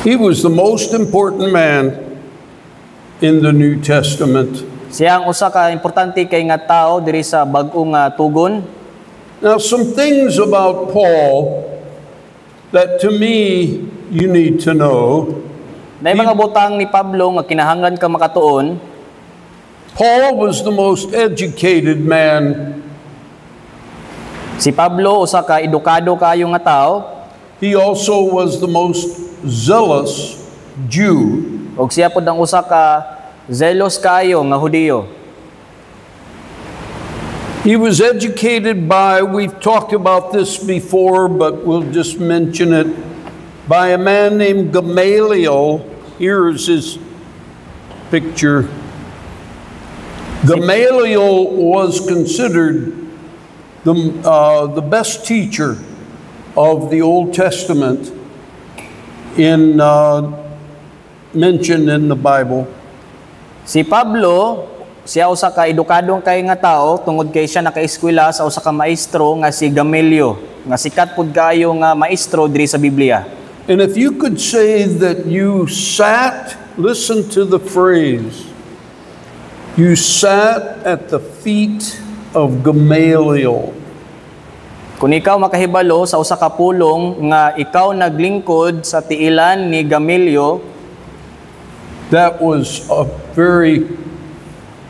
He was the most important man in the New Testament. Siya ang usa ka importante kay nga tao diri sa bag-ong tugon. Now, some things about Paul that to me you need to know. Nay mga butang ni Pablo nga kinahanglan ka makatuon. Paul was the most educated man. Si Pablo usa ka edukado kaayo nga tao. He also was the most zealous Jew. Og siya pod ang usa ka zealous kaayo nga Hudiyo. He was educated by, we've talked about this before, but we'll just mention it, by a man named Gamaliel. Here's his picture. Gamaliel was considered the best teacher of the Old Testament mentioned in the Bible. Si Pablo, siya usa ka edukadong kay nga tao tungod kay siya naka-eskwela sa usa ka maestro nga si Gamaliel, nga sikat pud kaayo nga maestro diri sa Biblia. And if you could say that you sat, listen to the phrase, you sat at the feet of Gamaliel. Kung ikaw makahibalo sa usa ka pulong nga ikaw naglingkod sa tiilan ni Gamaliel, that was a very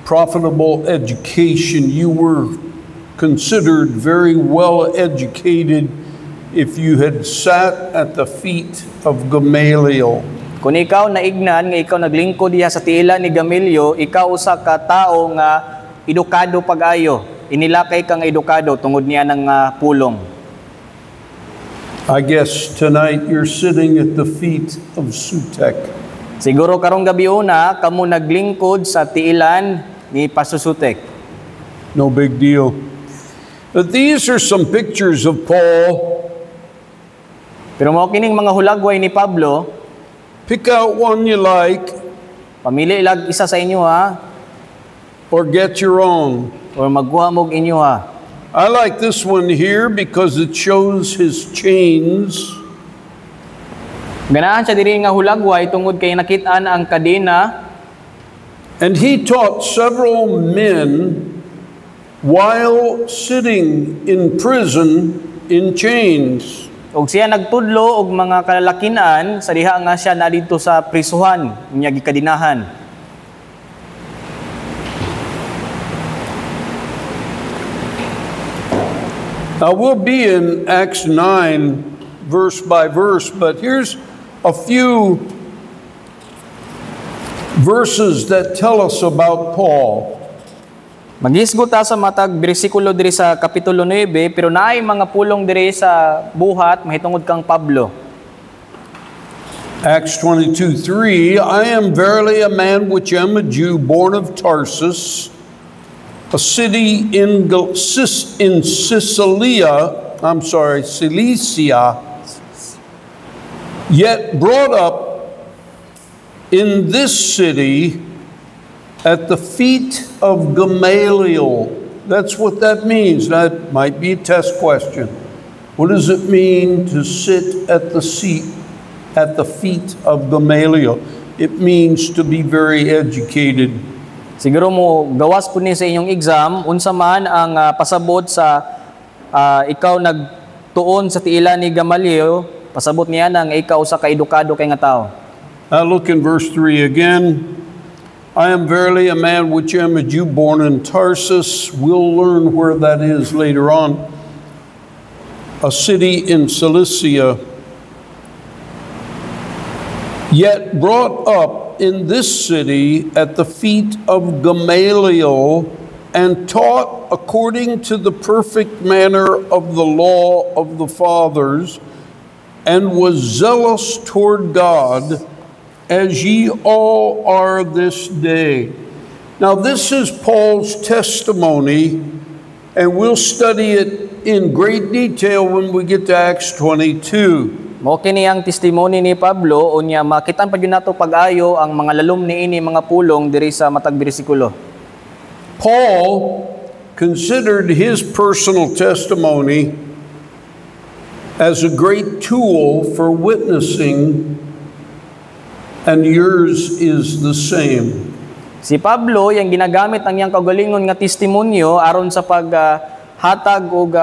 profitable education. You were considered very well educated if you had sat at the feet of Gamaliel. Kung ikaw naignan nga ikaw naglingkod diha sa tiilan ni Gamaliel, ikaw usa ka tawo nga edukado pag-ayo. Inilakay kang edukado tungod niya ng pulong. I guess tonight you're sitting at the feet of Sutek. Siguro karong gabi una kamo naglingkod sa tiilan ni Pastor Sutek. No big deal. But these are some pictures of Paul. Pero mao kining mga hulagway ni Pablo. Pick out one you like. Pamili ilag isa sa inyo ha. Or get your own. Or magkuha mog inyo ha. I like this one here because it shows his chains. Ganahan siya diri nga hulagway tungod kay nakit-an ang kadena. And he taught several men while sitting in prison in chains. Og siya nagtudlo og mga kalalakinan sa diha nga siya na dito sa prisuhan nya gikadinahan. Now we'll be in Acts 9 verse by verse, but here's a few verses that tell us about Paul. Maghisgot ta sa matag bersikulo diri sa kapitulo 9, pero naay mga pulong diri sa buhat mahitungod kang Pablo. Acts 22:3, I am verily a man which am a Jew, born of Tarsus, a city in Cilicia, yet brought up in this city at the feet of Gamaliel. That's what that means. That might be a test question. What does it mean to sit at the seat, at the feet of Gamaliel? It means to be very educated. Siguro mo gawas po ni sa inyong exam, unsa man ang pasabot sa ikaw nagtuon sa tiilan ni Gamaliel, pasabot niya nang ikaw sa kaedukado kay nga tao. Look in verse 3 again. I am verily a man which am a Jew born in Tarsus. We'll learn where that is later on. A city in Cilicia, yet brought up in this city at the feet of Gamaliel, and taught according to the perfect manner of the law of the fathers, and was zealous toward God, as ye all are this day. Now this is Paul's testimony, and we'll study it in great detail when we get to Acts 22. Mao kini ang testimony ni Pablo unya makitan pa gyud nato pag-ayo ang mga lalom niini mga pulong diri sa matag bersikulo. Paul considered his personal testimony as a great tool for witnessing, and yours is the same. Si Pablo, yung ginagamit ang iyang kaugalingon nga testimonyo aron sa paghatag og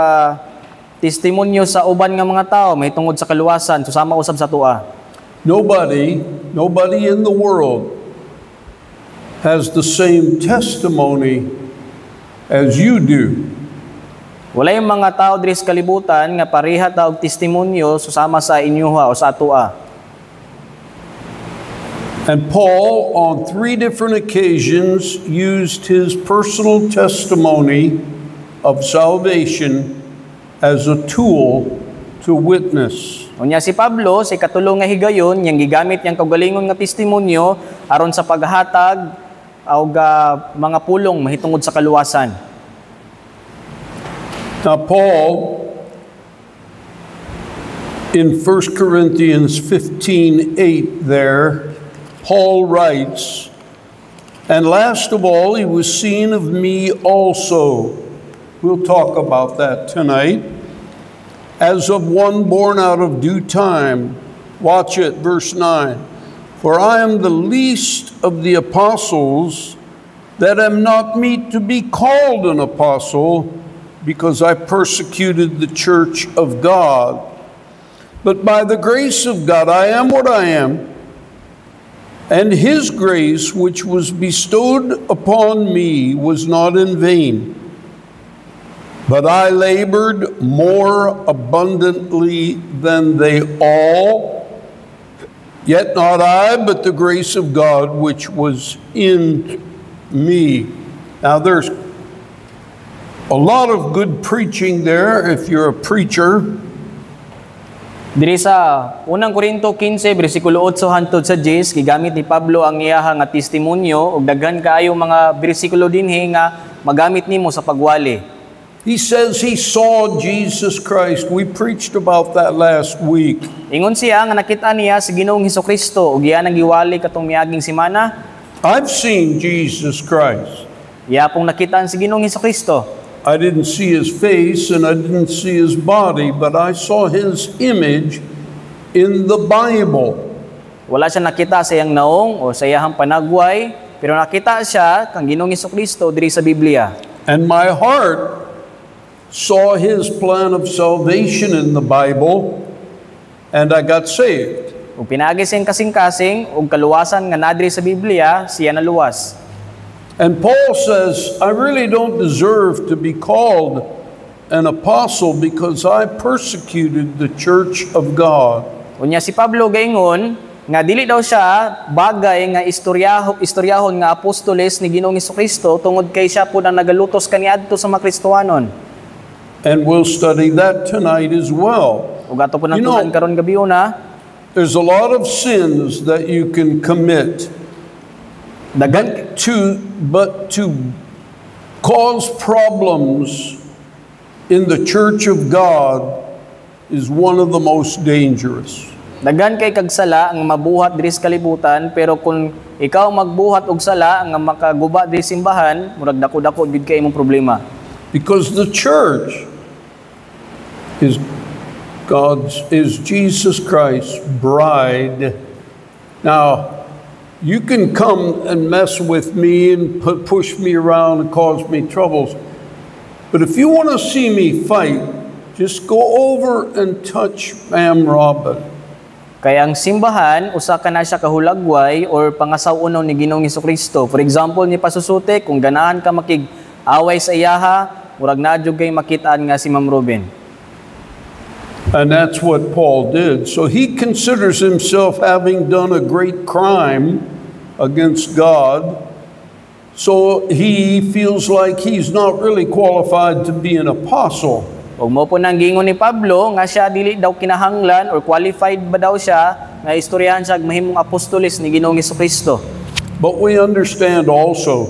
testimonyo sa uban nga mga tao may tungod sa kaluwasan susama usab sa tua. Nobody in the world has the same testimony as you do. Walay mga tao diri sa kalibutan nga pareha ta og testimonyo susama sa inyuha o sa atua. And Paul, on 3 different occasions, used his personal testimony of salvation as a tool to witness. Unya si Pablo, sa ikatulong nga higayon, yang gigamit niyang kaugalingon nga testimonyo aron sa paghatag og mga pulong mahitungod sa kaluwasan. Now Paul, in 1 Corinthians 15:8 there, Paul writes, "And last of all, he was seen of me also." We'll talk about that tonight. "As of one born out of due time." Watch it, verse 9. "For I am the least of the apostles, that am not meet to be called an apostle, because I persecuted the church of God. But by the grace of God I am what I am, and his grace which was bestowed upon me was not in vain. But I labored more abundantly than they all, yet not I, but the grace of God which was in me." Now there's a lot of good preaching there if you're a preacher. Diri sa unang Korinto 15 bersikulo 8 hangtod sa 10 gigamit ni Pablo ang iyaha nga testimonyo ug daghan kaayo mga bersikulo dinhi nga magamit nimo sa pagwali. He says he saw Jesus Christ. We preached about that last week. Ingon siya nga nakita niya si Ginoong Hesukristo ug iyan ang giwali katong miaging semana. I've seen Jesus Christ. Iya pong nakita si Ginoong Hesukristo. I didn't see his face and I didn't see his body, but I saw his image in the Bible. Wala siya nakita sa iyang naong o sa iyang panagway, pero nakita siya kang Ginoong Hesukristo diri sa Biblia. And my heart saw his plan of salvation in the Bible, and I got saved. Ug pinaagi siyang kasing-kasing ug kaluwasan nga nadiri sa Biblia, siya naluwas. And Paul says, I really don't deserve to be called an apostle because I persecuted the church of God. Unya si Pablo gaingon nga dili daw siya bagay nga istoryahon nga apostoles ni Ginoong Hesukristo tungod kay siya pud ang nagalutos kaniadto sa mga Kristohanon. And we'll study that tonight as well. Ug ato po nang tunan karon gabi una, there's a lot of sins that you can commit. But to cause problems in the church of God is one of the most dangerous. Daghan kay kag sala ang mabuhat diri sa kalibutan, pero kung ikaw magbuhat og sala nga makaguba diri simbahan, murag dako-dako gid kay imong problema. Because the church is Jesus Christ's bride. Now, you can come and mess with me and push me around and cause me troubles. But if you want to see me fight, just go over and touch Ma'am Robin. Kaya ang simbahan, usa ka na siya kahulagway or pangasaw-unon ni Ginoong Hesukristo. For example, ni Pasusute, kung ganahan ka makig-away sa iyaha, murag na jud kay makitaan nga si Ma'am Robin. And that's what Paul did. So he considers himself having done a great crime against God. So he feels like he's not really qualified to be an apostle. Ug mo po nang gingon ni Pablo nga siya dili daw kinahanglan or qualified ba daw siya nga istoryahan siya mahimong apostoles ni Ginoong Hesukristo. But we understand also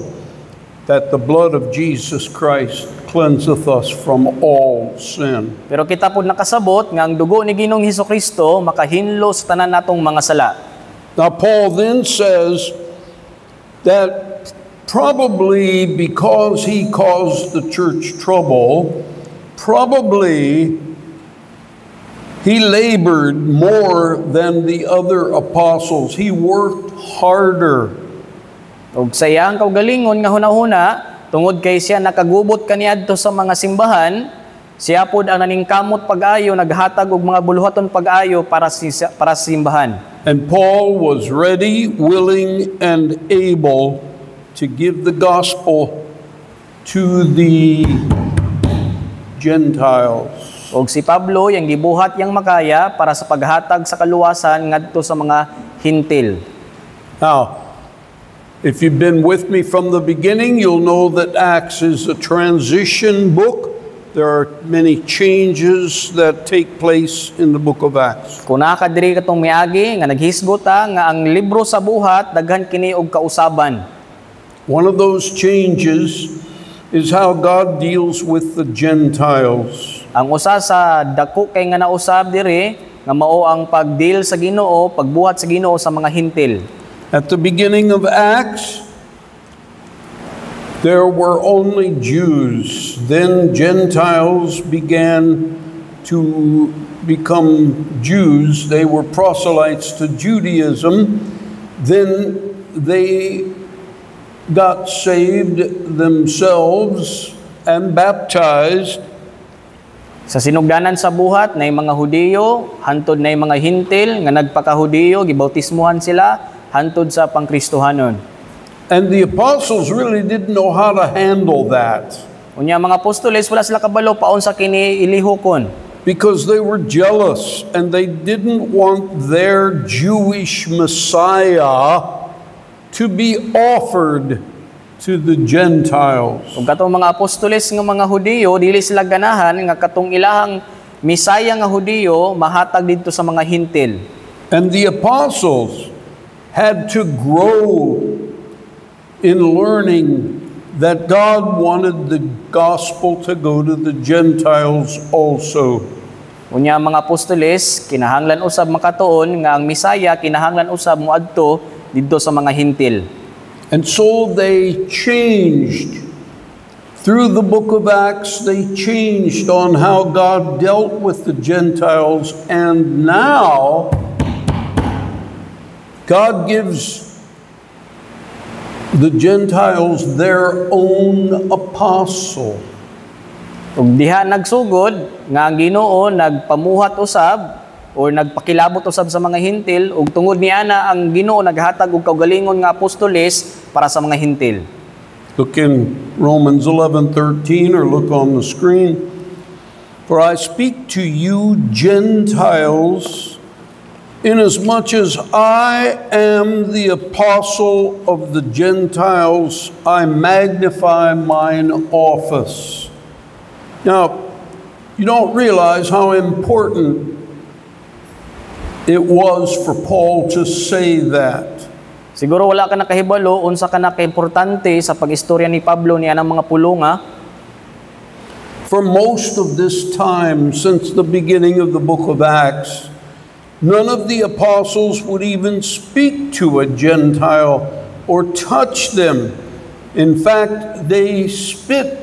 that the blood of Jesus Christ cleanseth us from all sin. Pero kita po nakasabot nga ang dugo ni Ginoong Hesukristo makahinlo sa tanan natong mga sala. Now Paul then says that probably because he caused the church trouble, probably He labored more than the other apostles. He worked harder. Ug sa iyang kaugalingon nga hunahuna, tungod kay siya nakagubot kaniadto sa mga simbahan, siya pod ang naningkamot pag-ayo, naghatag og mga buluhaton pag-ayo para sa simbahan. And Paul was ready, willing, and able to give the gospel to the Gentiles. Og si Pablo yang gibuhat yang makaya para sa paghatag sa kaluwasan ngadto sa mga hintil. Now, if you've been with me from the beginning, you'll know that Acts is a transition book. There are many changes that take place in the book of Acts. Kung nakadiri katong miagi nga naghisgota nga ang libro sa buhat daghan kini og kausaban. One of those changes is how God deals with the Gentiles. Ang usa sa dako kay nga nausab diri nga mao ang pagdeal sa Ginoo, pagbuhat sa Ginoo sa mga hintil. At the beginning of Acts, there were only Jews. Then Gentiles began to become Jews. They were proselytes to Judaism. Then they got saved themselves and baptized. Sa sinugdanan sa buhat na mga Hudiyo, hantod na mga hintil nga nagpaka-Hudiyo, gibautismuhan sila hantod sa pangkristohanon. And the apostles really didn't know how to handle that. Unya mga apostoles wala sila kabalo paon sa kini ilihokon. Because they were jealous and they didn't want their Jewish Messiah to be offered to the Gentiles. Ug katong mga apostoles nga mga Hudiyo, dili sila ganahan nga katong ilahang Misaya nga Hudiyo mahatag didto sa mga hintil. And the apostles had to grow in learning that God wanted the gospel to go to the Gentiles also. Unya mga apostoles, kinahanglan usab makatuon nga ang Misaya kinahanglan usab moadto didto sa mga hintil. And so they changed. Through the book of Acts, they changed on how God dealt with the Gentiles. And now, God gives the Gentiles their own apostle. Ug diha nagsugod nga ang Ginoo nagpamuhat usab o nagpakilabot usab sa mga hintil ug tungod niana ang Ginoo naghatag og kaugalingon nga apostoles para sa mga hintil. Look in Romans 11:13 or look on the screen. For I speak to you Gentiles, inasmuch as I am the apostle of the Gentiles, I magnify mine office. Now, you don't realize how important it was for Paul to say that. Siguro wala ka nakahibalo unsa ka nakaimportante sa pagistorya ni Pablo niya ng mga pulonga. For most of this time, since the beginning of the book of Acts, none of the apostles would even speak to a Gentile or touch them. In fact, they spit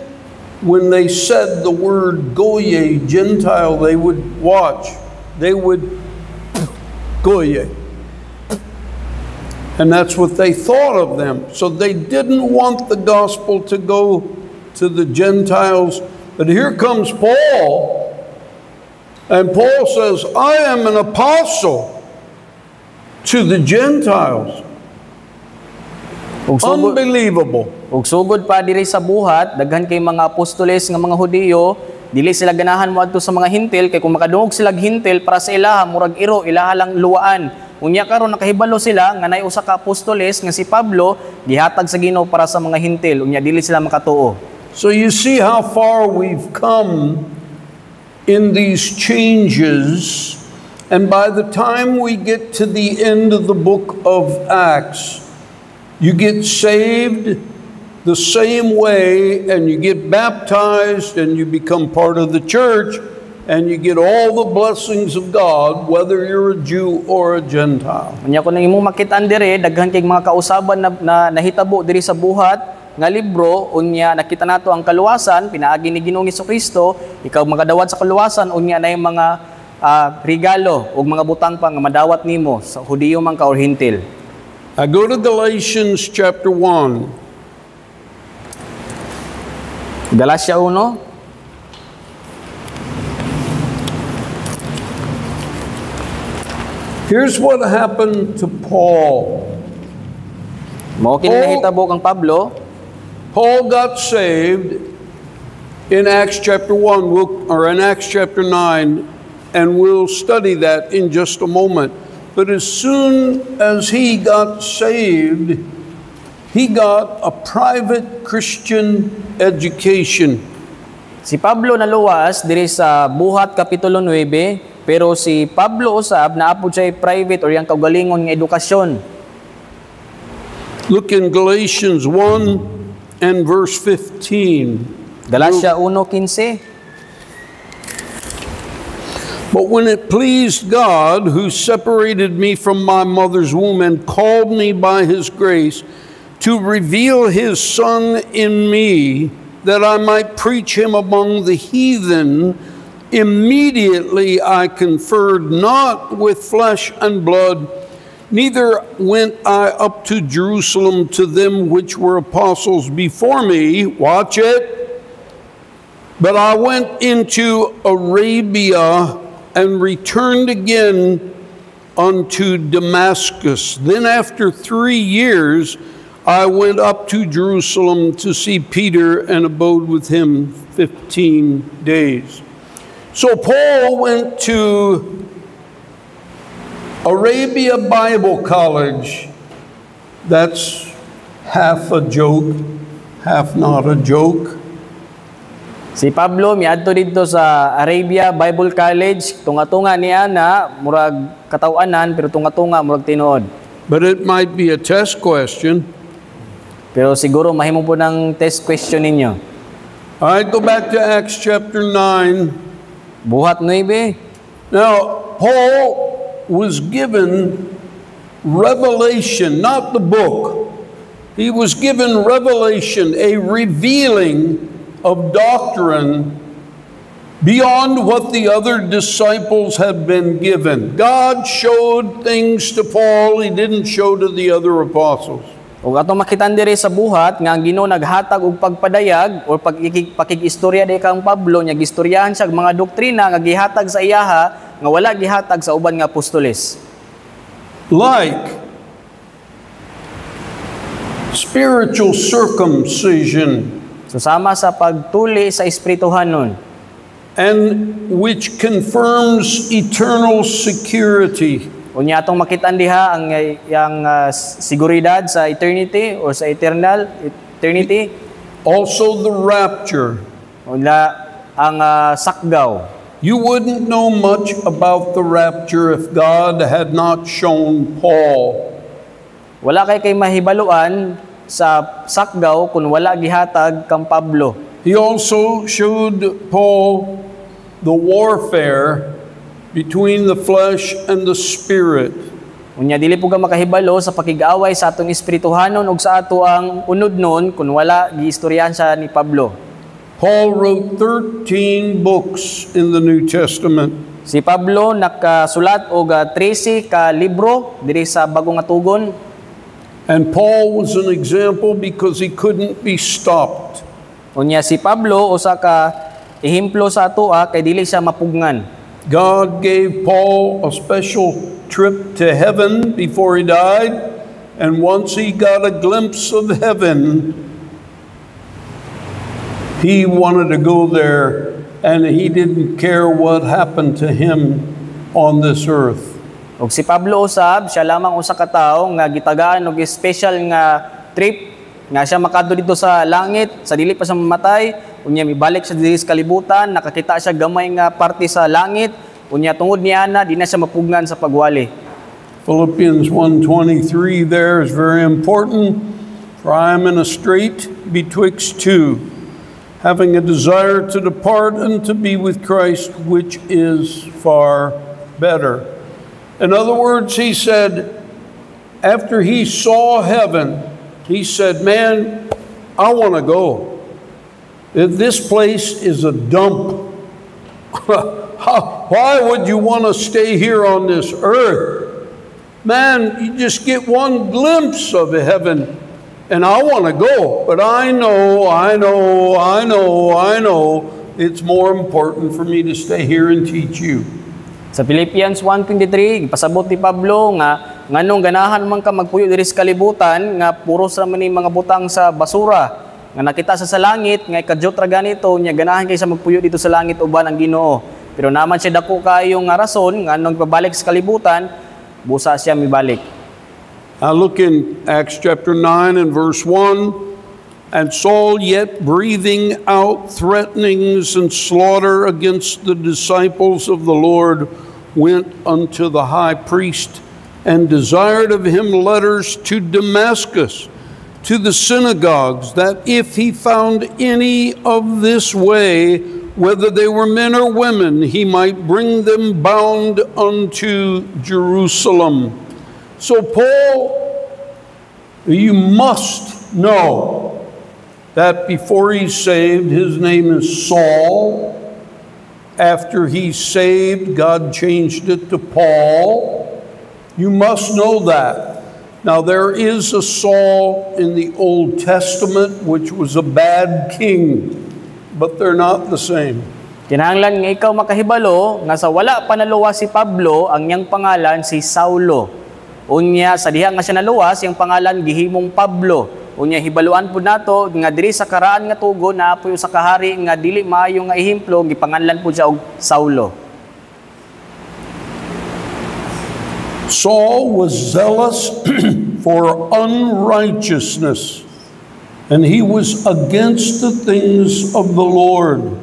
when they said the word Goye, Gentile. They would watch. They would Goye. And that's what they thought of them. So they didn't want the gospel to go to the Gentiles. But here comes Paul. And Paul says, I am an apostle to the Gentiles. Unbelievable. Ug sugod pa diri sa buhat, daghan kay mga apostoles nga mga Hudiyo, dili sila ganahan moadto sa mga hintil kay kung makadungog sila hintil para sa ilaha murag iro ilaha lang luwaan. Unya karon nakahibalo sila nga nay usa ka apostoles nga si Pablo gihatag sa Ginoo para sa mga hintil, unya dili sila makatuo. So you see how far we've come in these changes, and by the time we get to the end of the book of Acts, you get saved the same way, and you get baptized, and you become part of the church, and you get all the blessings of God, whether you're a Jew or a Gentile. Unya kun imong makit-an diri daghan kay mga kausaban na nahitabo diri sa buhat nga libro, unya nakita nato ang kaluwasan pinaagi ni Ginoong Hesukristo, ikaw magadawat sa kaluwasan, unya nay mga regalo ug mga butang pa nga madawat nimo sa Hudiyo man ka or Hintil. I go to Galatians chapter 1. Galatia 1. Here's what happened to Paul. Mao kini nahitabo kang Pablo. Paul got saved in Acts chapter 1, or in Acts chapter 9, and we'll study that in just a moment. But as soon as he got saved, he got a private Christian education. Si Pablo naluwas diri sa Buhat Kapitulo 9, pero si Pablo usab naapod siya private or yang kaugalingon nga edukasyon. Look in Galatians 1 and verse 15. Galatia 1:15. But when it pleased God, who separated me from my mother's womb and called me by his grace, to reveal his Son in me, that I might preach him among the heathen, immediately I conferred not with flesh and blood, neither went I up to Jerusalem to them which were apostles before me. Watch it. But I went into Arabia and returned again unto Damascus. Then after 3 years, I went up to Jerusalem to see Peter and abode with him 15 days. So Paul went to Arabia Bible College. That's half a joke, half not a joke. Si Pablo miadto dito sa Arabia Bible College, tunga-tunga niya na murag katawanan pero tunga-tunga murag tinuod. But it might be a test question. Pero siguro mahimo po ng test question ninyo. All right, go back to Acts chapter 9. Buhat 9. Now, Paul was given revelation, not the book. He was given revelation, a revealing of doctrine beyond what the other disciples had been given. God showed things to Paul he didn't show to the other apostles. Ug atong makitan diri sa buhat nga ang Ginoo naghatag og pagpadayag or pakig-istorya di kang Pablo nya gistoryahan siya mga doktrina nga gihatag sa iyaha nga wala gihatag sa uban nga apostoles. Like spiritual circumcision, susama sa pagtuli sa espirituhanon, and which confirms eternal security. Unya atong makitaan diha ang seguridad sa eternity or sa eternity. Also the rapture. Unya ang sakgaw. You wouldn't know much about the rapture if God had not shown Paul. Wala kay mahibaluan sa sakgaw kung wala gihatag kang Pablo. He also showed Paul the warfare between the flesh and the spirit. Unya dili po ka makahibalo sa pakig-away sa atong espirituhanon ug sa ato ang unodnon kung wala giistoryahan siya ni Pablo. Paul wrote 13 books in the New Testament. Si Pablo nakasulat og 13 ka libro diri sa Bagong nga Tugon. And Paul was an example because he couldn't be stopped. Unya si Pablo usa ka ehemplo sa atoa kay dili siya mapugngan. God gave Paul a special trip to heaven before he died, and once he got a glimpse of heaven, he wanted to go there, and he didn't care what happened to him on this earth. Og si Pablo usab, siya lamang usa ka tawo nga gitagaan og special nga trip nga siya makadto dito sa langit, sa dili pa siya mamatay. Unya mibalik siya diri sa kalibutan, nakakita siya gamay nga parte sa langit. Unya tungod niya na di na siya mapugnan sa pagwali. Philippians 1:23 there is very important. For I am in a strait betwixt two, having a desire to depart and to be with Christ, which is far better. In other words, he said, after he saw heaven, he said, man, I want to go. This place is a dump. why would you want to stay here on this earth? Man, you just get one glimpse of heaven, and I want to go. But I know, it's more important for me to stay here and teach you. Sa Philippians 1:23, pasabot ni Pablo nga nganong ganahan man ka magpuyo diri sa kalibutan nga puros ra man ni mga butang sa basura nga nakita sa langit nga ikadyot ra ganito nya ganahan kay sa magpuyo dito sa langit uban ang Ginoo. Pero naman siya dako kayo nga rason nga nganong pabalik sa kalibutan busa siya mibalik. Now look in Acts chapter 9 and verse 1. And Saul, yet breathing out threatenings and slaughter against the disciples of the Lord, went unto the high priest and desired of him letters to Damascus, to the synagogues, that if he found any of this way, whether they were men or women, he might bring them bound unto Jerusalem. So Paul, you must know that before he's saved, his name is Saul. After he's saved, God changed it to Paul. You must know that. Now, there is a Saul in the Old Testament, which was a bad king, but they're not the same. Kinahanglan nga ikaw makahibalo nga sa wala pa naluwas si Pablo, ang niyang pangalan si Saulo. Unya sa diha nga siya naluwas, yung pangalan gihimong Pablo. Unya hibaluan pud nato nga diri sa karaan nga tugon naapoy sa kahari nga dili maayo nga ehemplo gipanganlan pud siya og Saulo. Saul was zealous for unrighteousness, and he was against the things of the Lord.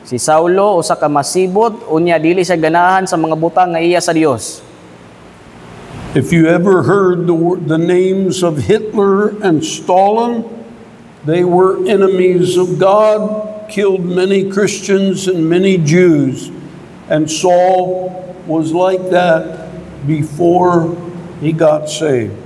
Si Saulo usa ka masibot unya dili siya ganahan sa mga butang nga iya sa Dios. If you ever heard the names of Hitler and Stalin, they were enemies of God, killed many Christians and many Jews. And Saul was like that before he got saved.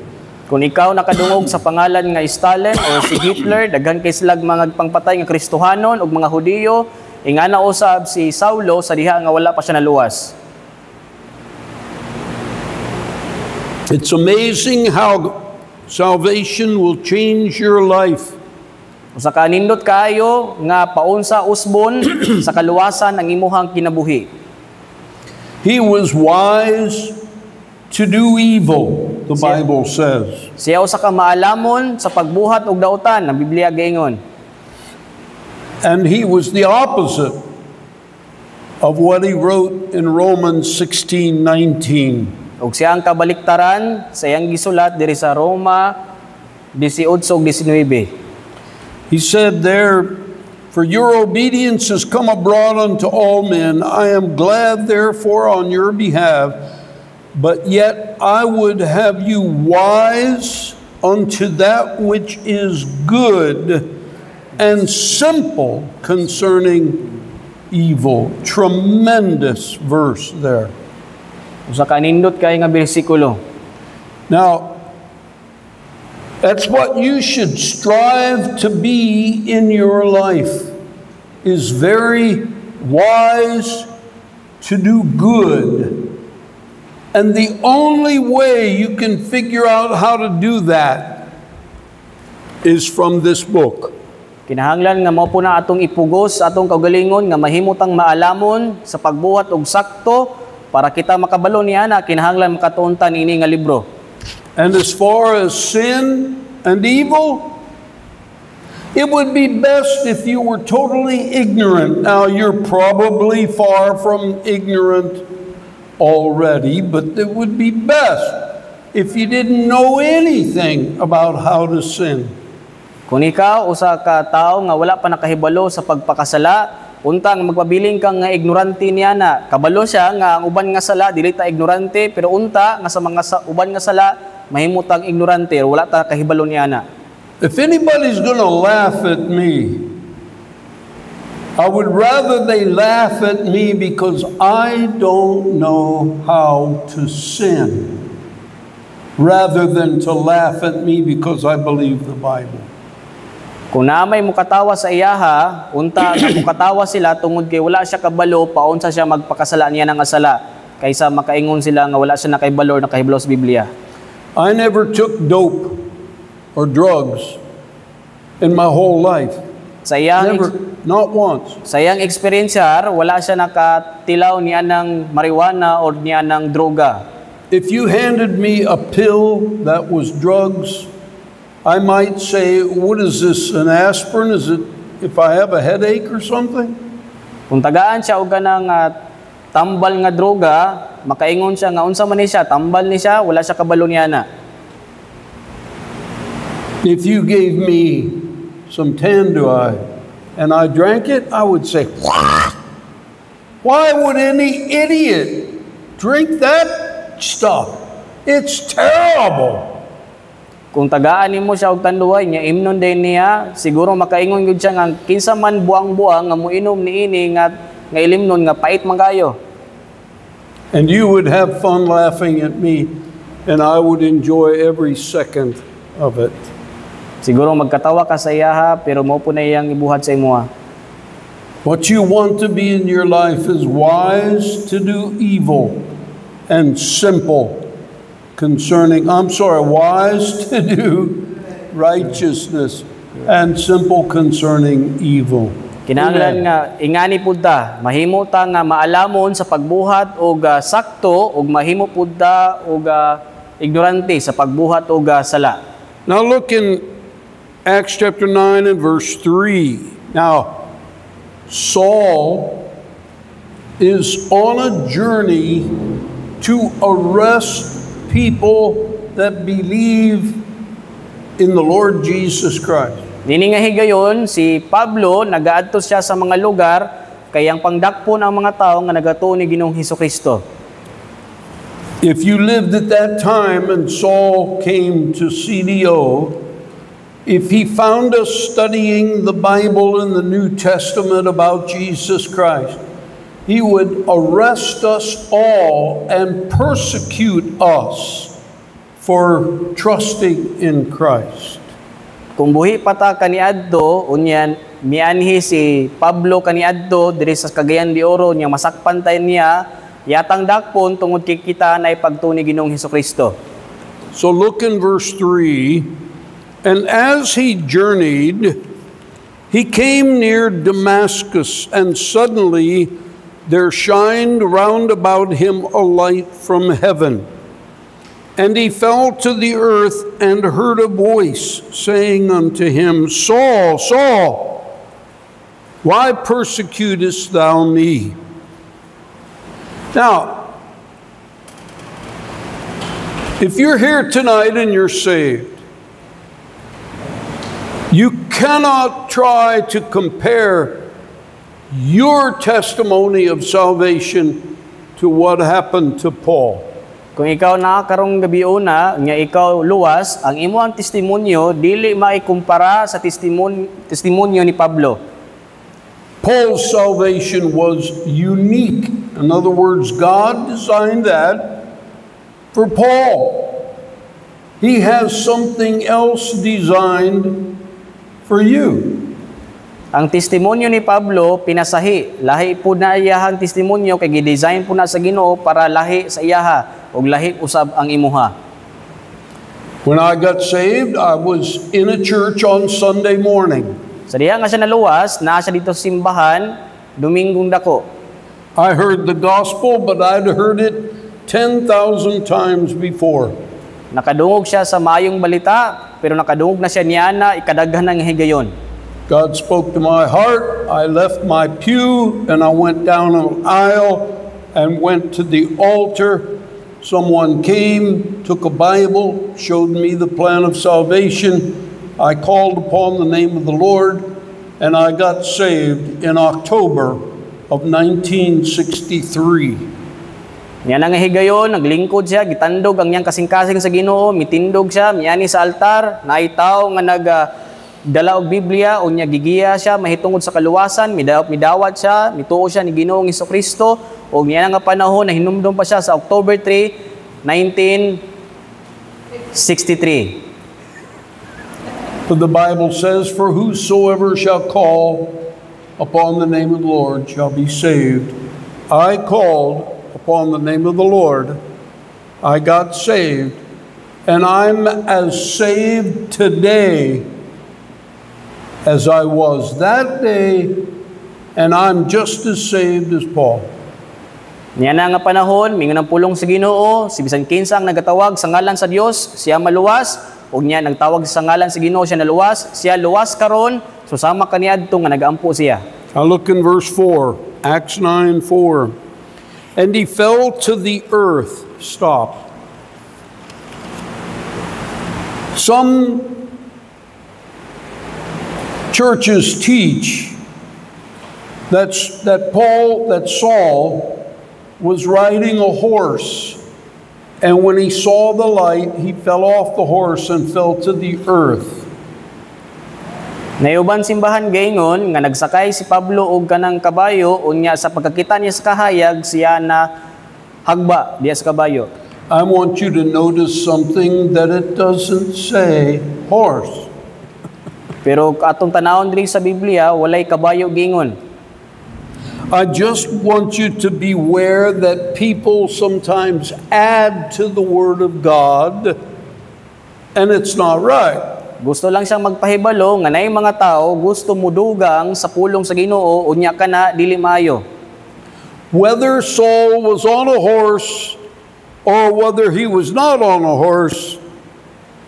Kung ikaw nakadungog sa pangalan nga Stalin o si Hitler, daghan kay sila mga pangpatay nga Kristohanon ug mga Hudiyo, ingana usab si Saulo sa diha nga wala pa siya naluwas. It's amazing how salvation will change your life. Usa ka nindot kaayo nga paunsa usbon sa kaluwasan ang imuhang kinabuhi. He was wise to do evil, the Bible says. Siya usa ka maalamon sa pagbuhat og dautan, ang Biblia gaingon. And he was the opposite of what he wrote in Romans 16:19. Ug siya ang kabaliktaran sa iyang gisulat diri sa Roma 18:19. He said there, "For your obedience has come abroad unto all men. I am glad therefore on your behalf, but yet I would have you wise unto that which is good and simple concerning evil." Tremendous verse there. Usa ka nindot kay nga bersikulo. Now, that's what you should strive to be in your life, is very wise to do good. And the only way you can figure out how to do that is from this book. Kinahanglan nga mao po na atong ipugos atong kaugalingon nga mahimutang maalamon sa pagbuhat og sakto para kita makabalo niya na kinahanglan makatuuntan ini nga libro. And as far as sin and evil, it would be best if you were totally ignorant. Now, you're probably far from ignorant already, but it would be best if you didn't know anything about how to sin. Kung ikaw usa ka tawo nga wala pa nakahibalo sa pagpakasala, unta nga magpabiling kang nga ignorante niya na kabalo siya nga ang uban nga sala dili ta ignorante, pero unta nga sa mga uban nga sala mahimutang ignorante wala ta kahibalo niya na. If anybody's going to laugh at me, I would rather they laugh at me because I don't know how to sin, rather than to laugh at me because I believe the Bible. Kung naamay mukatawa sa iyaha, unta nga mukatawa sila tungod kay wala siya kabalo, paunsa siya magpakasala niya ng asala, kaysa makaingon sila nga wala siya nakaibalo, nakahibalo sa Biblia. I never took dope or drugs in my whole life. Sa iyang, Never, not once. sa iyang experience, wala siya nakatilaw niya ng marijuana or niya ng droga. If you handed me a pill that was drugs, I might say, what is this, an aspirin? Is it if I have a headache or something? Kung tagaan siya og ganang tambal nga droga, makaingon siya nga unsa man ni siya, tambal ni siya, wala siya kabalo niya na. If you gave me some Tanduay and I drank it, I would say, why would any idiot drink that stuff? It's terrible. Kung tagaan nimo siya og tanduay nya imnon din niya, siguro makaingon gyud siya nga kinsa man buang-buang nga moinom niini nga ilimnon nga pait man kayo. And you would have fun laughing at me, and I would enjoy every second of it. Siguro magkatawa ka sa iyaha pero mao po na iyang ibuhat sa imo. What you want to be in your life is wise to do evil and simple wise to do righteousness and simple concerning evil. Kinahanglan nga ingani pud ta, mahimo ta nga maalamon sa pagbuhat og sakto ug mahimo pud ta og ignorante sa pagbuhat og sala. Now look in Acts chapter 9 and verse 3. Now Saul is on a journey to arrest people that believe in the Lord Jesus Christ. Nini nga higayon, si Pablo nagaadto siya sa mga lugar kayang pangdakpon ang mga tao nga nagatuo ni Ginoong Hesukristo. If you lived at that time and Saul came to CDO, if he found us studying the Bible and the New Testament about Jesus Christ, he would arrest us all and persecute us for trusting in Christ. Kung buhi pa ta kaniadto, unyan mianhi si Pablo kaniadto diri sa Cagayan de Oro nya masakpan tayo niya, yatang dakpon tungod kay kita na ipagtuni Ginoong Hesukristo. So look in verse 3, and as he journeyed, he came near Damascus, and suddenly there shined round about him a light from heaven. And he fell to the earth and heard a voice saying unto him, Saul, Saul, why persecutest thou me? Now, if you're here tonight and you're saved, you cannot try to compare your testimony of salvation to what happened to Paul. Kung ikaw na karong gabi una, nga ikaw luwas, ang imo ang testimonyo dili maikumpara sa testimonyo ni Pablo. Paul's salvation was unique. In other words, God designed that for Paul. He has something else designed for you. Ang testimonyo ni Pablo pinasahi, lahi po na iyahang testimonyo kay gi-design po na sa Ginoo para lahi sa iyaha ug lahi usab ang imuha. When I got saved, I was in a church on Sunday morning. Sa diha nga siya naluwas, naa siya dito sa simbahan Domingong dako. I heard the gospel, but I'd heard it 10,000 times before. Nakadungog siya sa maayong balita, pero nakadungog na siya niana ikadaghan ng higayon. God spoke to my heart. I left my pew and I went down an aisle and went to the altar. Someone came, took a Bible, showed me the plan of salvation. I called upon the name of the Lord, and I got saved in October of 1963. Yan ang higayon, naglingkod siya, gitandog ang niyang kasing-kasing sa Ginoo, mitindog siya, miyani sa altar, naitaw nga dala og Biblia, o niya gigiya siya, mahitungod sa kaluwasan, midawat siya, mituo siya ni Ginoong Hesukristo, o niya nga panahon na hinumdum pa siya sa October 3, 1963. But the Bible says, "For whosoever shall call upon the name of the Lord shall be saved." I called upon the name of the Lord. I got saved. And I'm as saved today as I was that day, and I'm just as saved as Paul. Niya na nga panahon, mingon ang pulong sa Ginoo, si bisan kinsa ang nagatawag sa ngalan sa Dios, siya maluwas, ug niya nagtawag sa ngalan sa Ginoo, siya naluwas, siya luwas karon, susama kaniadto nga nagaampo siya. I'll look in verse 4, Acts 9:4. And he fell to the earth. Stop. Some churches teach that Saul was riding a horse, and when he saw the light, he fell off the horse and fell to the earth. Nayuban simbahan gaingon nga nagsakay si Pablo og kanang kabayo unya sa pagkakita niya sa kahayag siya na hagba diya sa kabayo. I want you to notice something, that it doesn't say horse. Pero atong tanawon diri sa Biblia walay kabayo gingon. I just want you to beware that people sometimes add to the Word of God, and it's not right. Gusto lang siyang magpahibalo nga nay mga tao gusto mudugang sa pulong sa Ginoo unya kana dili maayo. Whether Saul was on a horse or whether he was not on a horse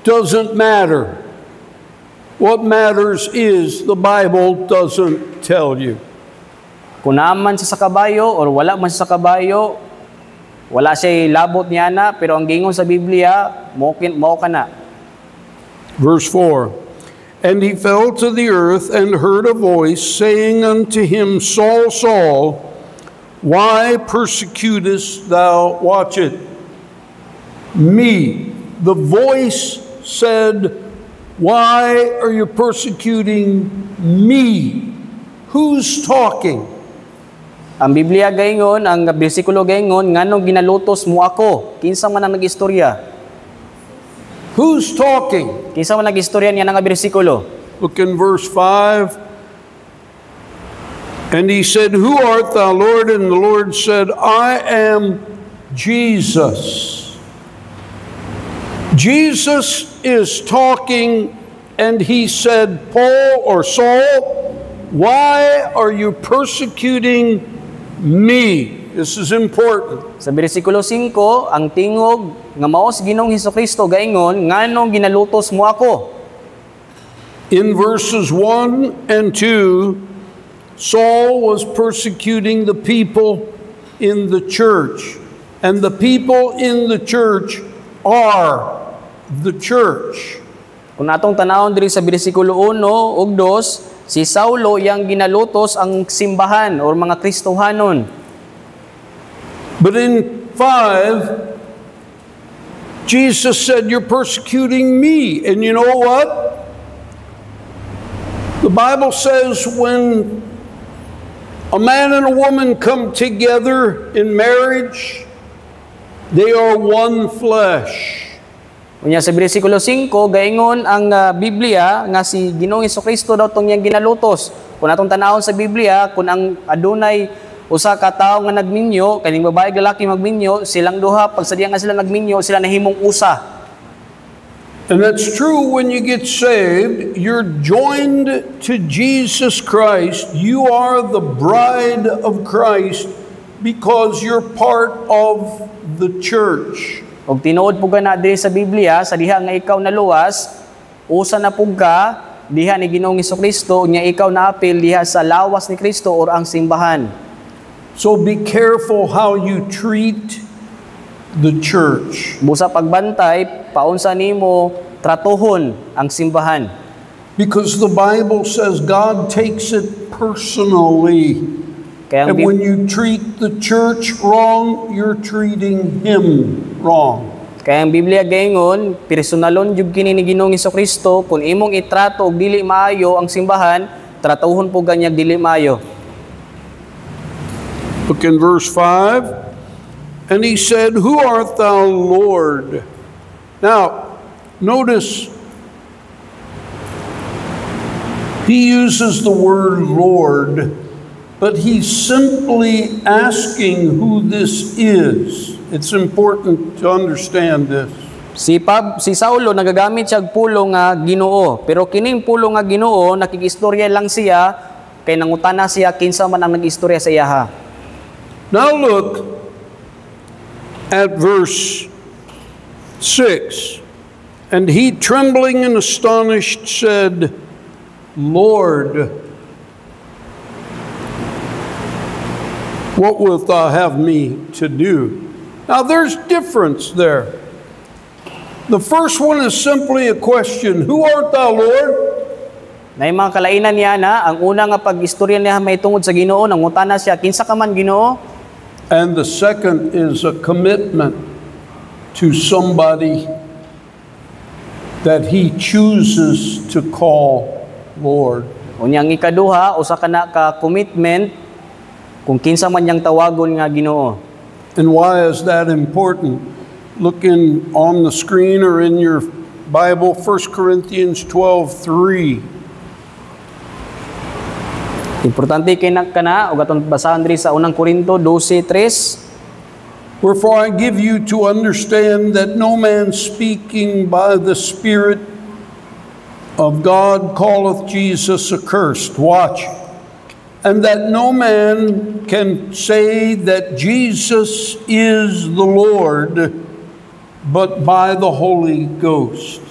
doesn't matter. What matters is the Bible doesn't tell you. Kung naman siya sa kabayo or wala man siya sa kabayo, wala siya labot niya na, pero ang gingon sa Biblia, mao kana. Verse 4, and he fell to the earth and heard a voice saying unto him, Saul, Saul, why persecutest thou, watch it, me? The voice said, why are you persecuting me? Who's talking? Ang Biblia gaingon, ang bersikulo gaingon, nganong ginalutos mo ako? Kinsa man ang nagistorya? Who's talking? Kinsa man nagistorya niya nga bersikulo? Look in verse 5. And he said, who art thou, Lord? And the Lord said, I am Jesus. Jesus is talking, and he said, Paul or Saul, why are you persecuting me? This is important. Sa bersikulo 5, ang tingog nga mao si Ginoong Hesukristo gaingon, nganong ginalutos mo ako? In verses 1 and 2, Saul was persecuting the people in the church, and the people in the church are the church. Kung atong tanawon diri sa bersikulo 1 ug 2, si Saulo yang ginalutos ang simbahan or mga Kristohanon. But in 5, Jesus said, you're persecuting me. And you know what? The Bible says when a man and a woman come together in marriage, they are one flesh. Unya sa bersikulo 5, gaingon ang Biblia nga si Ginoong Hesukristo daw tong yang ginalutos. Kung atong tanawon sa Biblia, kung ang adunay usa ka tawo nga nagminyo, kaning babae lalaki magminyo, silang duha pag sadya nga sila nagminyo, sila nahimong usa. And that's true when you get saved. You're joined to Jesus Christ. You are the bride of Christ because you're part of the church. Og tinuod po na diri sa Biblia, sa diha nga ikaw naluwas, usa na pug ka diha ni Ginoong Hesukristo, nya ikaw naapil diha sa lawas ni Kristo or ang simbahan. So be careful how you treat the church. Busa pagbantay, paunsa nimo tratuhon ang simbahan. Because the Bible says God takes it personally. Kaya And when you treat the church wrong, you're treating Him wrong. Kaya ang Biblia gaingon, personalon jud kini ni Ginoong Hesukristo, kung imong itrato og dili maayo ang simbahan, tratuhon po ganyag dili maayo. Look in verse 5. And he said, who art thou, Lord? Now, notice, He uses the word Lord, but he's simply asking who this is. It's important to understand this. Si Saulo nagagamit siya og pulong nga Ginoo, pero kining pulong nga Ginoo nakikistorya lang siya kay nangutana siya kinsa man ang nagistorya sa iyaha. Now look at verse 6. And he, trembling and astonished, said, Lord, what wilt thou have me to do? Now there's difference there. The first one is simply a question, who art thou, Lord? Nay mga kalainan niya na, ang una nga pag-istorya niya may tungod sa Ginoo, nangutana siya, kinsa ka man Ginoo? And the second is a commitment to somebody that he chooses to call Lord. Unyang ikaduha, usa ka na ka commitment kung kinsa man yang tawagon nga Ginoo. And why is that important? Looking on the screen or in your Bible, 1 Corinthians 12:3. Importante kay kana ug aton basahan diri sa unang Korinto 12:3. Wherefore I give you to understand that no man speaking by the Spirit of God calleth Jesus accursed. Watch. And that no man can say that Jesus is the Lord but by the Holy Ghost.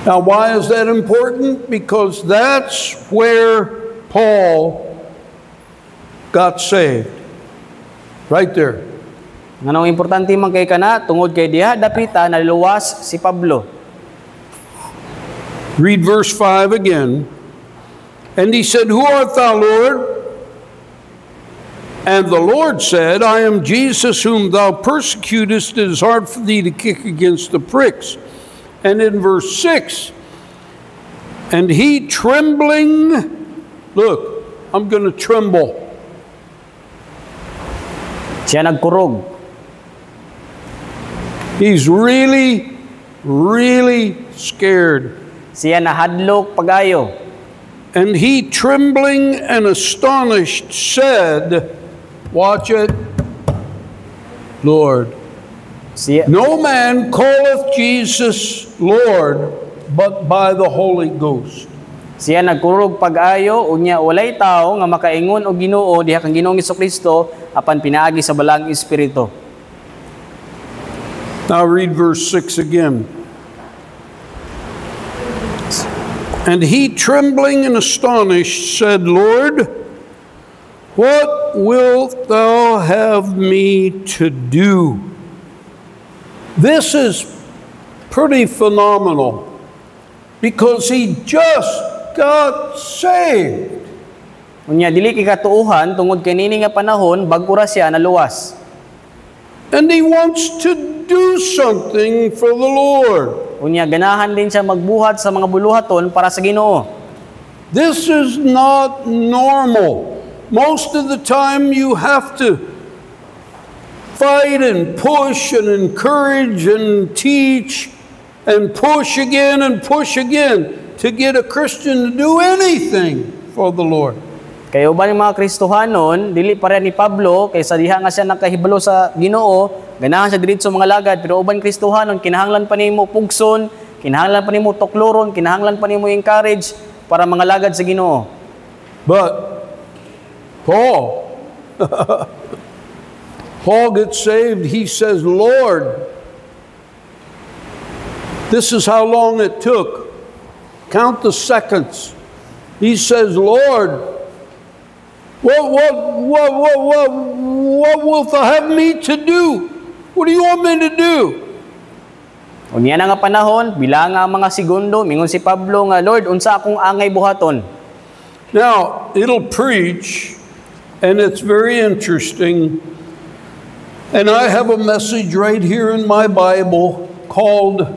Now, why is that important? Because that's where Paul got saved. Right there. Nganong importante man kay kana tungod kay diha dapita naluwas si Pablo. Read verse 5 again. And he said, Who art thou, Lord? And the Lord said, I am Jesus whom thou persecutest. It is hard for thee to kick against the pricks. And in verse 6, and he trembling, look, I'm going to tremble. Siya nagkurog. He's really, really scared. Siya nahadlok pagayo. And he, trembling and astonished, said, watch it, Lord. No man calleth Jesus Lord, but by the Holy Ghost. Siya nagkurog pag-ayo, unya walay tao nga makaingon og Ginoo diha kang Ginoong Hesukristo apan pinaagi sa balang espiritu. Now read verse 6 again. And he, trembling and astonished, said, Lord, what wilt thou have me to do? This is pretty phenomenal because he just got saved. Unya dili kay katuuhan tungod kay nini nga panahon bag-o ra siya naluwas. And he wants to do something for the Lord. Unya ganahan din siya magbuhat sa mga buluhaton para sa Ginoo. This is not normal. Most of the time you have to fight and push and encourage and teach and push again to get a Christian to do anything for the Lord. Kaya uban mga Kristohanon, dili pareha ni Pablo, kaysa diha nga siya nakahibalo sa Ginoo, ganahan siya diretso mga lagad, pero uban Kristohanon, kinahanglan pa nimo pugson, kinahanglan pa nimo tukloron, kinahanglan pa nimo encourage para mga lagad sa Ginoo. But Paul gets saved, he says, Lord, this is how long it took. Count the seconds. He says, Lord, what wilt thou have me to do? What do you want me to do? Unya na nga panahon, bilang nga mga segundo, mingon si Pablo nga, Lord, unsa akong angay buhaton? Now, it'll preach, and it's very interesting. And I have a message right here in my Bible called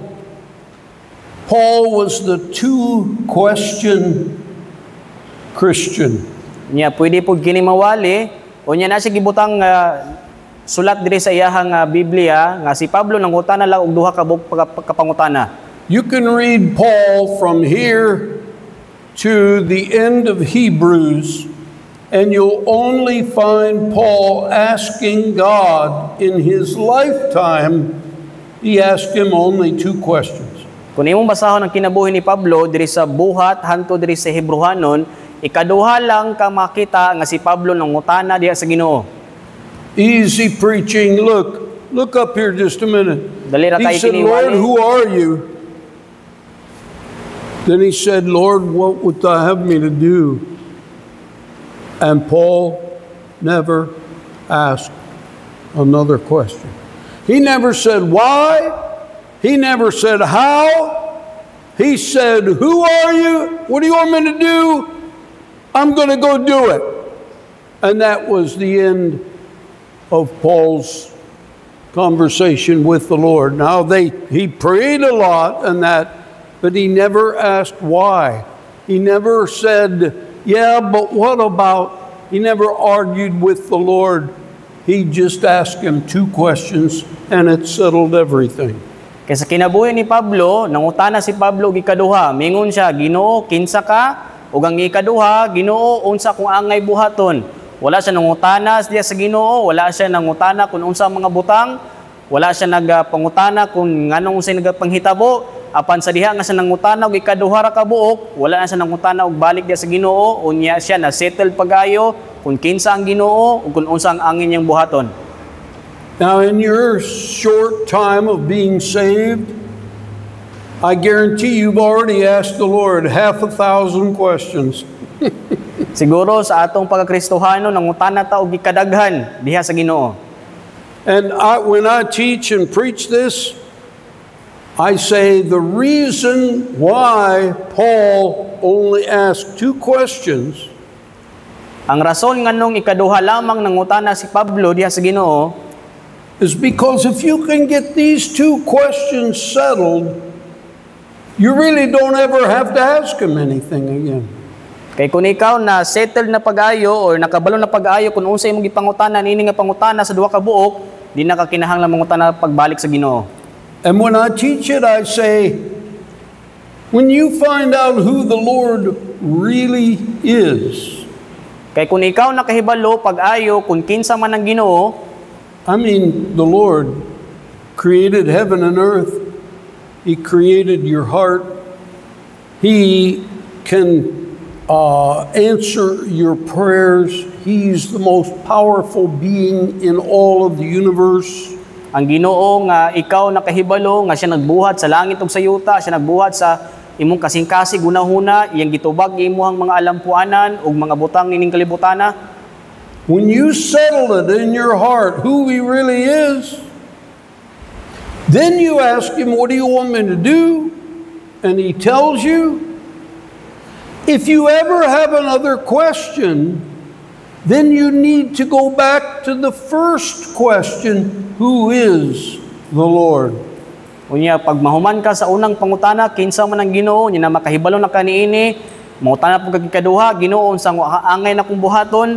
Paul was the two-question Christian. Unya, pwede po kini mawali, unya na siya gibutang sulat diri sa iyahang Biblia nga si Pablo nangutana lang og duha ka kapangutana. You can read Paul from here to the end of Hebrews, and you'll only find Paul asking God in his lifetime, he asked him only 2 questions. Kung imong basahon ang kinabuhi ni Pablo diri sa buhat hanto diri sa Hebrehanon, ikaduha lang ka makita nga si Pablo nangutana diha sa Ginoo. Easy preaching. Look up here just a minute. Dali ra He kay said, kini Lord, wali. who are you? Then he said, Lord, what would thou have me to do? And Paul never asked another question. He never said why. He never said how. He said, who are you? What do you want me to do? I'm going to go do it. And that was the end of Paul's conversation with the Lord. Now he prayed a lot and that, but he never asked why. He never said, yeah, but what about? He never argued with the Lord. He just asked him 2 questions and it settled everything. Kaya sa kinabuhi ni Pablo, nangutana si Pablo og ikaduha, mingon siya, Ginoo, kinsa ka? Ug ang ikaduha, Ginoo, unsa kung angay buhaton? Wala siya nangutana diya sa Ginoo, wala siya nangutana kung unsa ang mga butang, wala siya nagpangutana kung nganong unsay nagapanghitabo. Apan sa diha nga siya nangutana og ikaduha ra ka buok, wala na siya nangutana og balik diya sa Ginoo, unya siya na settle pagayo kung kinsa ang Ginoo ug kung unsa ang angin niyang buhaton. Now, in your short time of being saved, I guarantee you've already asked the Lord 1,000 questions. Siguro sa atong pagkakristohano nangutana ta og gikadaghan diha sa Ginoo. And when I teach and preach this, I say the reason why Paul only asked 2 questions Ang rason nganong ikaduha lamang nangutana si Pablo diha sa Ginoo is because if you can get these 2 questions settled, you really don't ever have to ask him anything again. Kay kung ikaw na settled na pag-ayo or nakabalo na pag-ayo kung unsay imong gipangutana nini nga pangutana sa duha ka buok, di na ka kinahanglan mangutana pagbalik sa Ginoo. And when I teach it, I say, when you find out who the Lord really is, Kay kung ikaw nakahibalo pag-ayo kung kinsa man ang Ginoo, I mean, the Lord created heaven and earth. He created your heart. He can answer your prayers. He's the most powerful being in all of the universe. ang Ginoo nga ikaw nakahibalo nga siya nagbuhat sa langit ug sa yuta, siya nagbuhat sa imong kasing-kasig hunahuna, iyang gitubag imuhang mga alampuanan ug mga butang nining kalibutana. When you settle it in your heart who He really is, then you ask Him, what do you want me to do? And He tells you. If you ever have another question, then you need to go back to the first question, who is the Lord? Unya pag mahuman ka sa unang pangutana kinsa man ang Ginoo, nya na makahibalo na kaniini, mangutana pud kag ikaduha, Ginoo unsang angay na kong buhaton.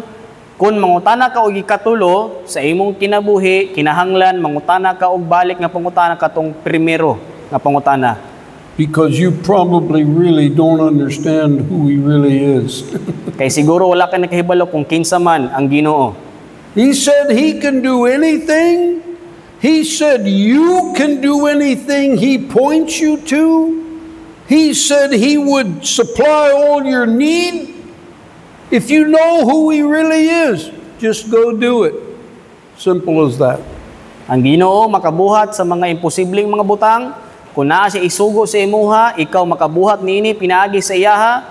Kung mangutana ka og ikatulo sa imong kinabuhi, kinahanglan mangutana ka og balik nga pangutana katong primero nga pangutana. Because you probably really don't understand who He really is. Kay siguro wala ka nakahibalo kung kinsa man ang Ginoo. He said He can do anything. He said you can do anything He points you to. He said He would supply all your need. If you know who He really is, just go do it. Simple as that. Ang Ginoo makabuhat sa mga imposibleng mga butang. Kung naa siya isugo sa imuha, ikaw makabuhat niini pinaagi sa iyaha.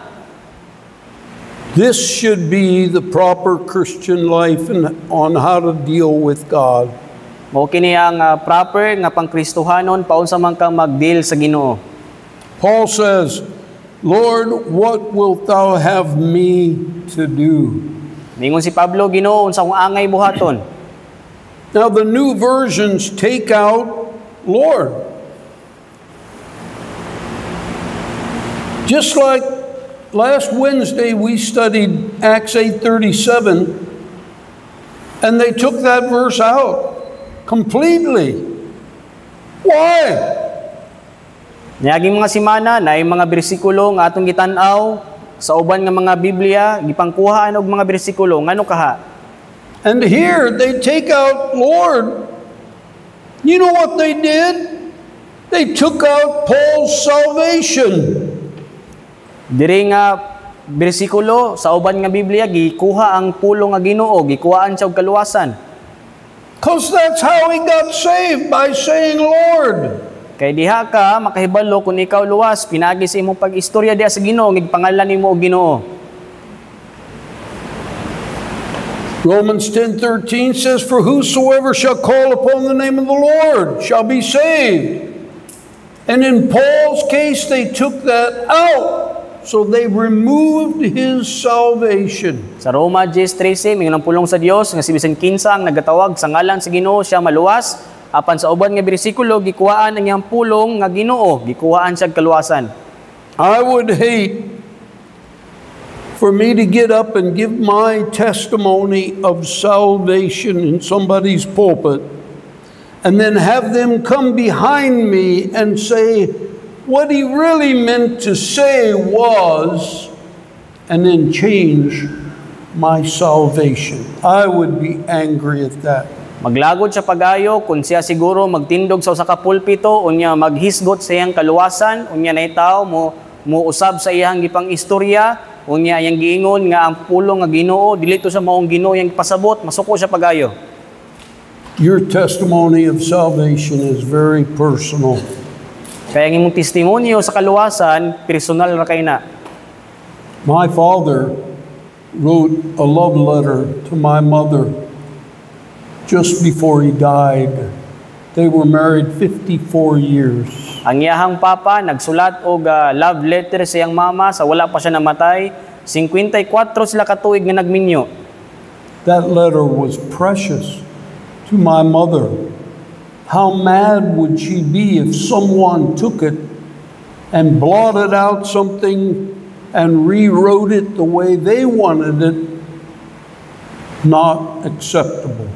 This should be the proper Christian life and on how to deal with God. Mao kini ang proper nga pangkristohanon paunsa man kang mag-deal sa Ginoo. Paul says, Lord, what wilt thou have me to do? Mingon si Pablo, Ginoo, unsa akong angay buhaton? Now the new versions take out Lord. Just like last Wednesday we studied Acts 8:37 and they took that verse out completely. Why? Niaging mga simana na yung mga bersikulo nga atong gitan-aw, sa uban nga mga Biblia gipangkuhaan og mga bersikulo ngano kaha. And here they take out Lord. You know what they did? They took out Paul's salvation. Diri nga bersikulo sa uban nga Biblia gikuha ang pulong nga Ginoo, gikuhaan siya og kaluwasan. Because that's how he got saved, by saying Lord. Kay diha ka makahibalo kung ikaw luwas pinagi sa imong pag-istorya diha sa Ginoo ngig pangalan nimo og Ginoo. Romans 10:13 says, "For whosoever shall call upon the name of the Lord shall be saved." And in Paul's case, they took that out. So they removed his salvation. Sa Roma 10:13 mingon ang pulong sa Dios nga si bisan kinsa ang nagatawag sa ngalan sa Ginoo siya maluwas. Apan sa uban nga bersikulo gikuhaan ang iyang pulong nga Ginoo, gikuhaan siya kaluwasan. I would hate for me to get up and give my testimony of salvation in somebody's pulpit and then have them come behind me and say what he really meant to say was, and then change my salvation. I would be angry at that. Maglagod siya pagayo kung siya siguro magtindog sa usa ka pulpito unya maghisgot sa iyang kaluwasan unya nay tawo mo usab sa iyang gipang istorya unya iyang giingon nga ang pulong nga Ginoo dili to sa maong Ginoo yang pasabot masuko siya pagayo. Your testimony of salvation is very personal. Kaya ang imong testimonyo sa kaluwasan personal ra kay na. My father wrote a love letter to my mother just before he died. They were married 54 years. Ang iyahang papa nagsulat og love letter sa iyang mama sa wala pa siya namatay. 54 sila ka tuig nga nagminyo. That letter was precious to my mother. How mad would she be if someone took it and blotted out something and rewrote it the way they wanted it? Not acceptable.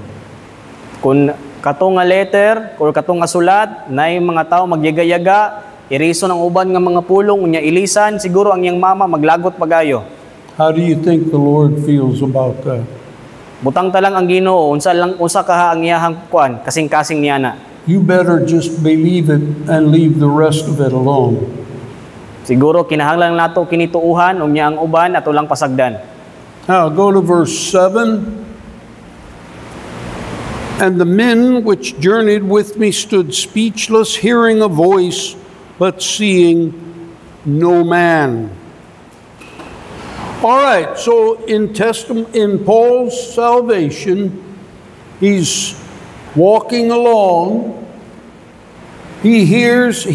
Kung katong nga letter or katong nga sulat nay mga tawo magyaga-yaga iriso ng uban nga mga pulong unya ilisan siguro ang iyang mama maglagot pagayo. How do you think the Lord feels about that? Butang ta lang ang Ginoo unsa kaha ang iyahang kuan kasing-kasing niya na. You better just believe it and leave the rest of it alone. Siguro kinahanglan nato kinituuhan unya ang uban ato lang pasagdan. Now go to verse 7. And the men which journeyed with me stood speechless, hearing a voice, but seeing no man. All right, so in Paul's salvation, he's walking along. He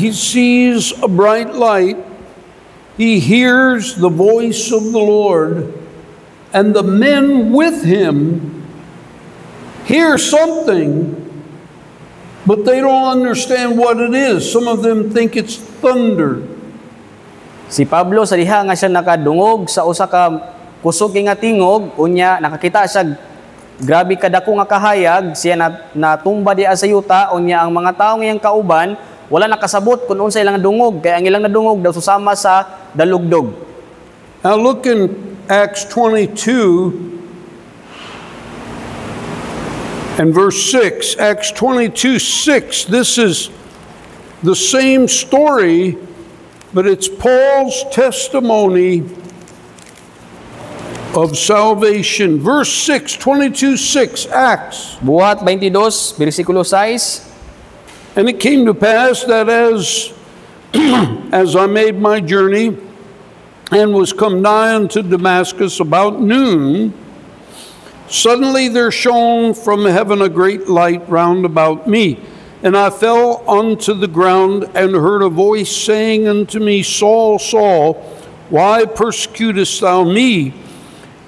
sees a bright light. He hears the voice of the Lord, and the men with him hear something, but they don't understand what it is. Some of them think it's thunder. Si Pablo sa diha nga siya nakadungog sa usa ka kusog nga tingog unya nakakita siya grabe kadako nga kahayag siya natumba diha sa yuta unya ang mga tawo ngayang kauban wala nakasabot kung unsa ilang dungog kaya ang ilang nadungog daw susama sa dalugdog. Now look in Acts 22 and verse 6, Acts 22:6. This is the same story, but it's Paul's testimony of salvation. Verse 6, 22:6, Acts. Buhat 22, bersikulo 6. And it came to pass that as I made my journey and was come nigh unto Damascus about noon, suddenly there shone from heaven a great light round about me. And I fell unto the ground and heard a voice saying unto me, Saul, Saul, why persecutest thou me?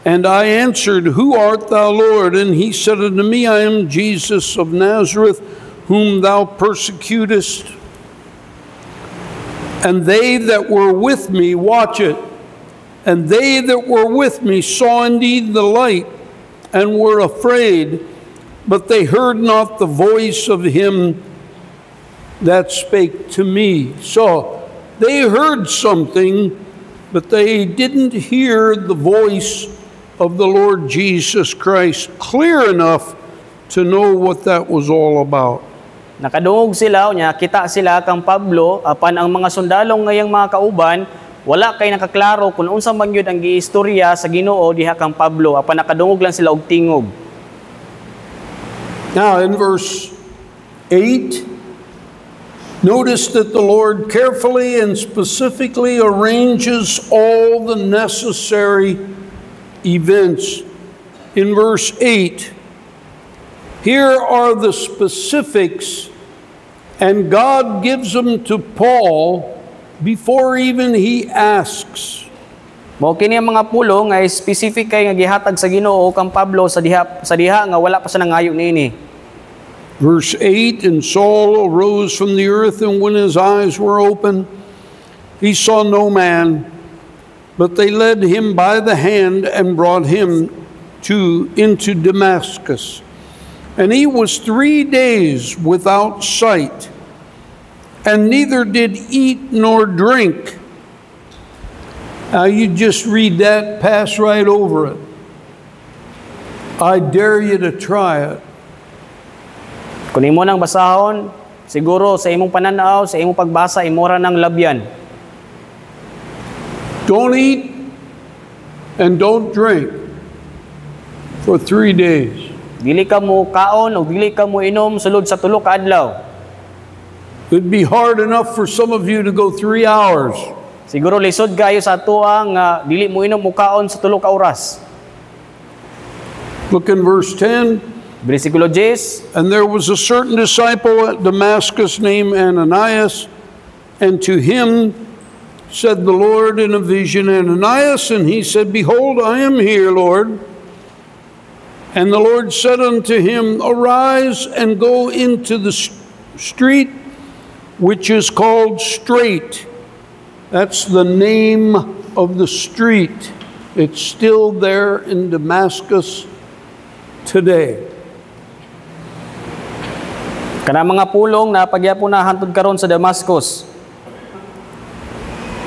And I answered, Who art thou, Lord? And he said unto me, I am Jesus of Nazareth, whom thou persecutest. And they that were with me, watch it, and they that were with me saw indeed the light, and were afraid, but they heard not the voice of him that spake to me. So they heard something, but they didn't hear the voice of the Lord Jesus Christ clear enough to know what that was all about. Nakadungog sila, unya kita sila kang Pablo, apan ang mga sundalong ngayang mga kauban, wala kay nakaklaro kung unsa man yun ang giistorya sa Ginoo diha kang Pablo, apan nakadungog lang sila og tingog. Now in verse 8, notice that the Lord carefully and specifically arranges all the necessary events. In verse 8, here are the specifics, and God gives them to Paul before even he asks. Mao kini ang mga pulong nga specific kay nga gihatag sa Ginoo kang Pablo sa diha nga wala pa sa nangayo niini. Verse 8, and Saul arose from the earth, and when his eyes were open, he saw no man, but they led him by the hand and brought him into Damascus. And he was 3 days without sight, and neither did eat nor drink. Now you just read that, pass right over it. I dare you to try it. Kung imo nang basahon, siguro sa imong pananaw, sa imong pagbasa, imora ng labyan. Don't eat and don't drink for 3 days. Dili ka mo kaon o dili ka mo inom sulod sa 3 ka adlaw. It'd be hard enough for some of you to go 3 hours. Siguro lisod kayo sa atuwa nga dili mo inom o kaon sa 3 ka oras. Look in verse 10. Bersikulo 10. And there was a certain disciple at Damascus named Ananias, and to him said the Lord in a vision, Ananias, and he said, Behold, I am here, Lord. And the Lord said unto him, Arise and go into the street which is called Straight. That's the name of the street. It's still there in Damascus today. Kana mga pulong na pagyapon na hantod karon sa Damascus.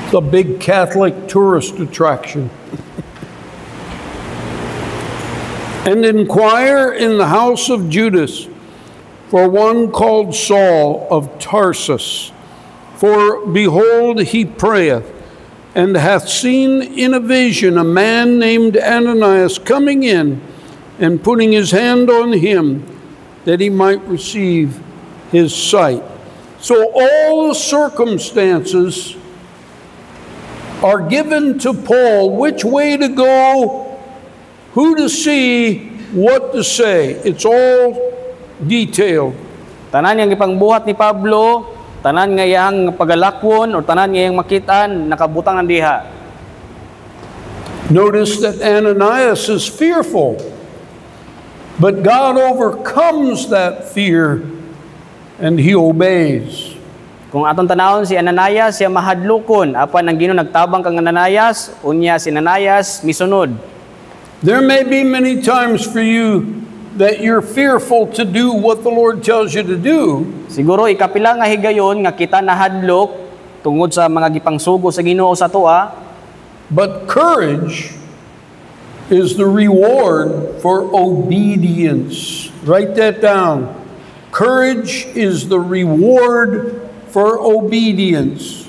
It's a big Catholic tourist attraction. And inquire in the house of Judas for one called Saul of Tarsus. For behold, he prayeth, and hath seen in a vision a man named Ananias coming in and putting his hand on him that he might receive his sight. So all the circumstances are given to Paul, which way to go, who to see, what to say. It's all detailed. Tanan yang ipangbuhat ni Pablo, tanan nga yang pagalakwon o tanan nga yang makitaan nakabutang ng diha. Notice that Ananias is fearful, but God overcomes that fear and he obeys. Kung atong tanawon si Ananias, siya mahadlokon, apan ang Ginoo nagtabang kang Ananias, unya si Ananias misunod. There may be many times for you that you're fearful to do what the Lord tells you to do. Siguro ikapila nga higayon nga kita nahadlok tungod sa mga gipangsugo sa Ginoo sa tuwa. But courage is the reward for obedience. Write that down. Courage is the reward for obedience.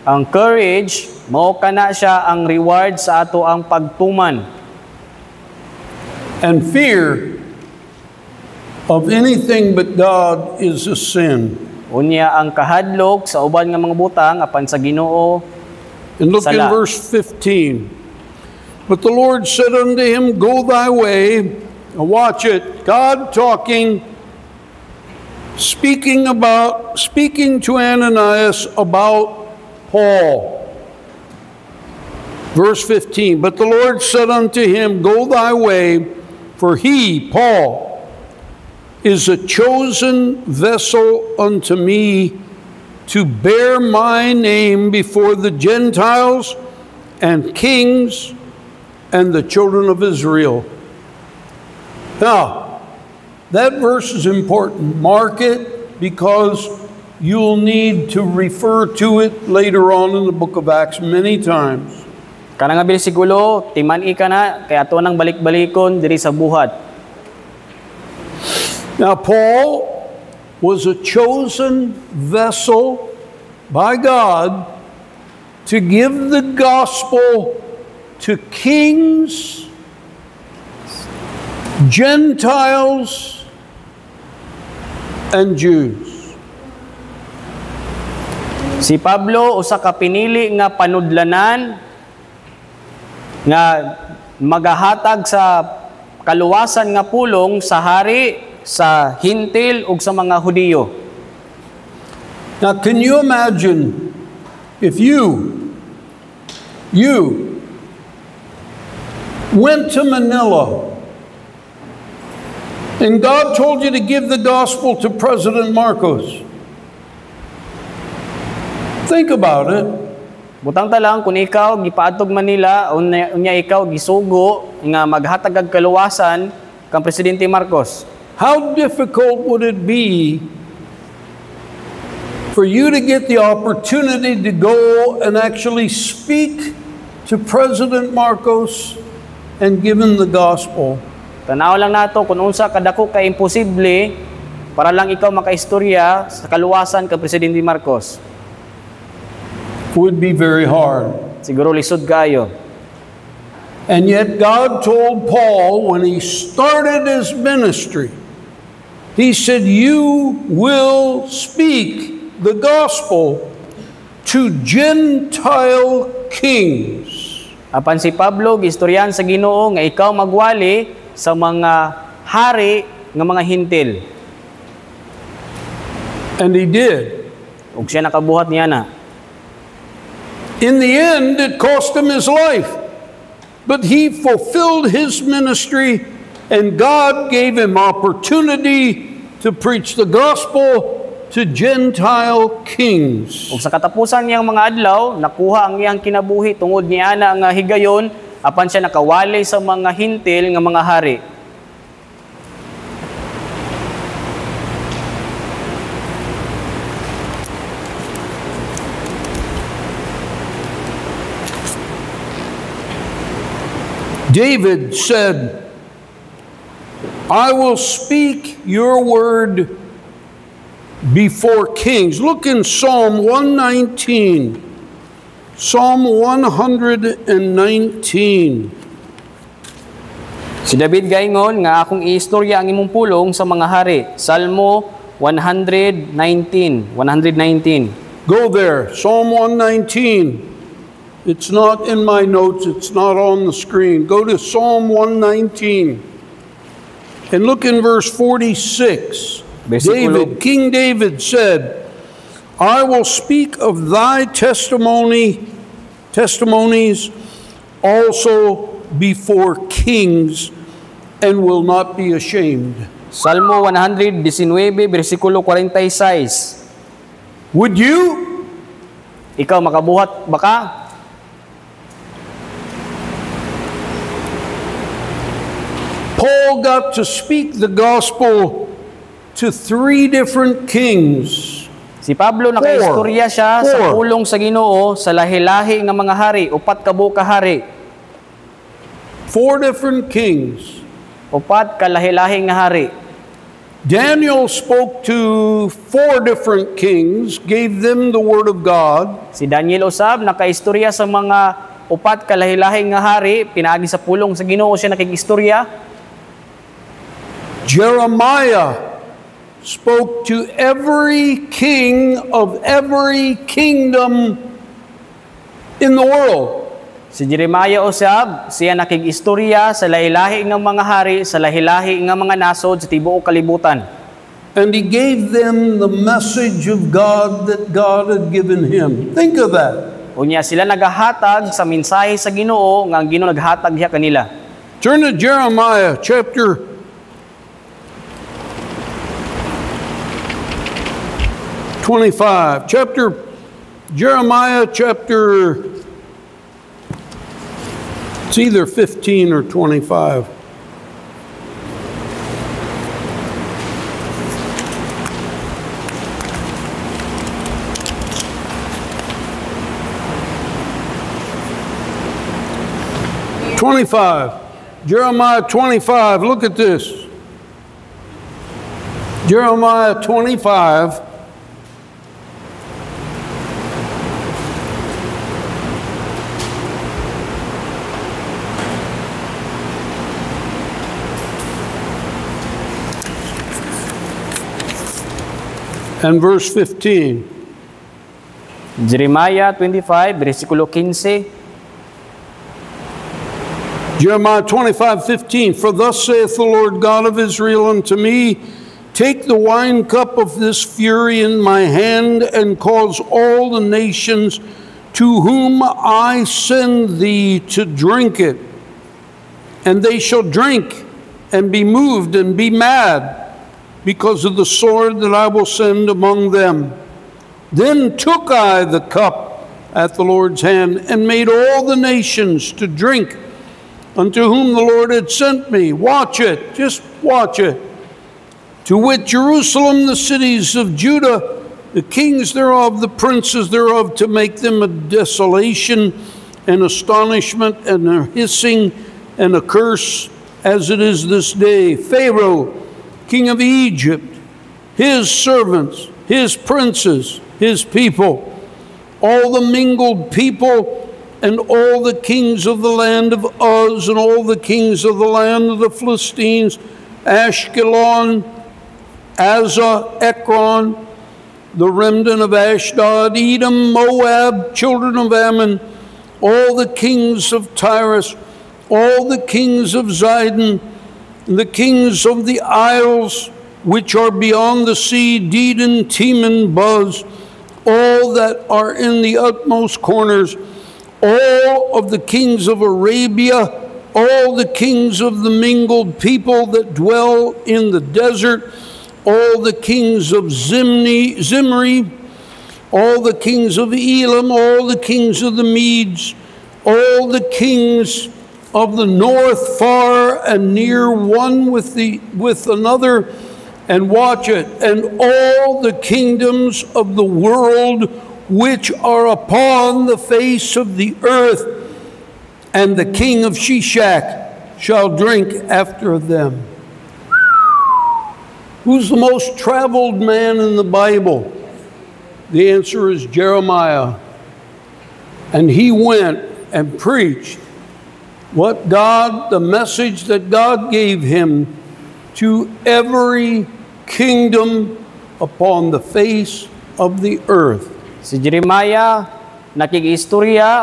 Ang courage, mao kana siya ang reward sa ato ang pagtuman. And fear of anything but God is a sin. Unya ang kahadlok sa uban nga mga butang apan sa Ginoo. And look in sala. verse 15. But the Lord said unto him, Go thy way. Now watch it. God talking, speaking to Ananias about Paul. Verse 15. But the Lord said unto him, Go thy way, for he, Paul, is a chosen vessel unto me to bear my name before the Gentiles and kings and the children of Israel. Now, that verse is important. Mark it, because you'll need to refer to it later on in the book of Acts many times. Kana nga bersikulo, timan-i ka na, kaya ato nang balik-balikon diri sa buhat. Now, Paul was a chosen vessel by God to give the gospel to kings, Gentiles, and Jews. Si Pablo usa ka pinili nga panudlanan nga magahatag sa kaluwasan nga pulong sa hari, sa Hintil ug sa mga Hudiyo. Now, can you imagine if you went to Manila and God told you to give the gospel to President Marcos? Think about it. Butang ta lang kung ikaw gipaadtog Manila unya ikaw gisugo nga maghatag og kaluwasan kang Presidente Marcos. How difficult would it be for you to get the opportunity to go and actually speak to President Marcos and give him the gospel? Tanaw lang nato kung unsa kadako ka imposible para lang ikaw makaistorya sa kaluwasan kang Presidente Marcos. Would be very hard. Siguro lisod kayo. And yet God told Paul when he started his ministry, he said, "You will speak the gospel to Gentile kings." Apan si Pablo gistoryahan sa Ginoo nga ikaw magwali sa mga hari nga mga Hintil. And he did. Ug siya nakabuhat niya na. In the end, it cost him his life. But he fulfilled his ministry, and God gave him opportunity to preach the gospel to Gentile kings. Ug sa katapusan niyang mga adlaw, nakuha ang iyang kinabuhi tungod niya na nga higayon, apan siya nakawali sa mga Hintil nga mga hari. David said, "I will speak your word before kings." Look in Psalm 119. Psalm 119. Si David gaingon nga akong iistorya ang imong pulong sa mga hari. Salmo 119. Go there, Psalm 119. It's not in my notes, it's not on the screen. Go to Psalm 119 and look in verse 46. King David said, "I will speak of thy testimonies also before kings and will not be ashamed." Salmo 119, versikulo 46. Would you? Ikaw makabuhat baka? Paul got to speak the gospel to 3 different kings. Si Pablo nakaistorya siya sa pulong sa Ginoo sa lahi-lahi nga mga hari, 4 ka buok ka hari. 4 different kings. 4 ka lahi-lahi nga hari. Daniel spoke to 4 different kings, gave them the word of God. Si Daniel usab nakaistorya sa mga 4 ka lahi-lahi nga hari, pinaagi sa pulong sa Ginoo siya nakikistorya. Jeremiah spoke to every king of every kingdom in the world. Si Jeremiah usab, siya nakig-istorya sa lahi-lahi nga mga hari, sa lahi-lahi nga mga nasod sa tibuok kalibutan. And he gave them the message of God that God had given him. Think of that. Unya sila nagahatag sa mensahe sa Ginoo nga ang Ginoo naghatag niya kanila. Turn to Jeremiah chapter 25. Jeremiah chapter, it's either 15 or 25. 25. Jeremiah 25. Look at this. Jeremiah 25. And verse 15. Jeremiah 25, versikulo 15. Jeremiah 25:15. For thus saith the Lord God of Israel unto me, take the wine cup of this fury in my hand, and cause all the nations to whom I send thee to drink it. And they shall drink and be moved and be mad, because of the sword that I will send among them. Then took I the cup at the Lord's hand, and made all the nations to drink unto whom the Lord had sent me. Watch it, just watch it. To wit, Jerusalem, the cities of Judah, the kings thereof, the princes thereof, to make them a desolation and astonishment and a hissing and a curse, as it is this day. Pharaoh, king of Egypt, his servants, his princes, his people, all the mingled people, and all the kings of the land of Uz, and all the kings of the land of the Philistines, Ashkelon, Azza, Ekron, the remnant of Ashdod, Edom, Moab, children of Ammon, all the kings of Tyrus, all the kings of Zidon, the kings of the isles which are beyond the sea, Dedan, Teman, Buz, all that are in the utmost corners, all of the kings of Arabia, all the kings of the mingled people that dwell in the desert, all the kings of Zimri, all the kings of Elam, all the kings of the Medes, all the kings of the north, far and near, one with another, and watch it, and all the kingdoms of the world which are upon the face of the earth, and the king of Shishak shall drink after them. Who's the most traveled man in the Bible? The answer is Jeremiah. And he went and preached the message that God gave him to every kingdom upon the face of the earth. Si Jeremiah nakigistorya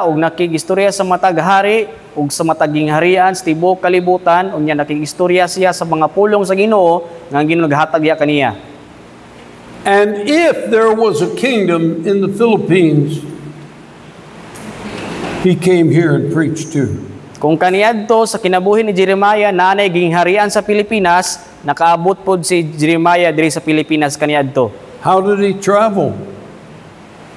sa matag hari ug sa mataging harian sa tibuok kalibutan, unya nakigistorya siya sa mga pulong sa Ginoo nga ginughatag ya kaniya. And if there was a kingdom in the Philippines, he came here and preached too. Kung kaniadto sa kinabuhi ni Jeremiah nanay gingharian sa Pilipinas, nakaabot pod si Jeremiah diri sa Pilipinas kaniadto. How did he travel?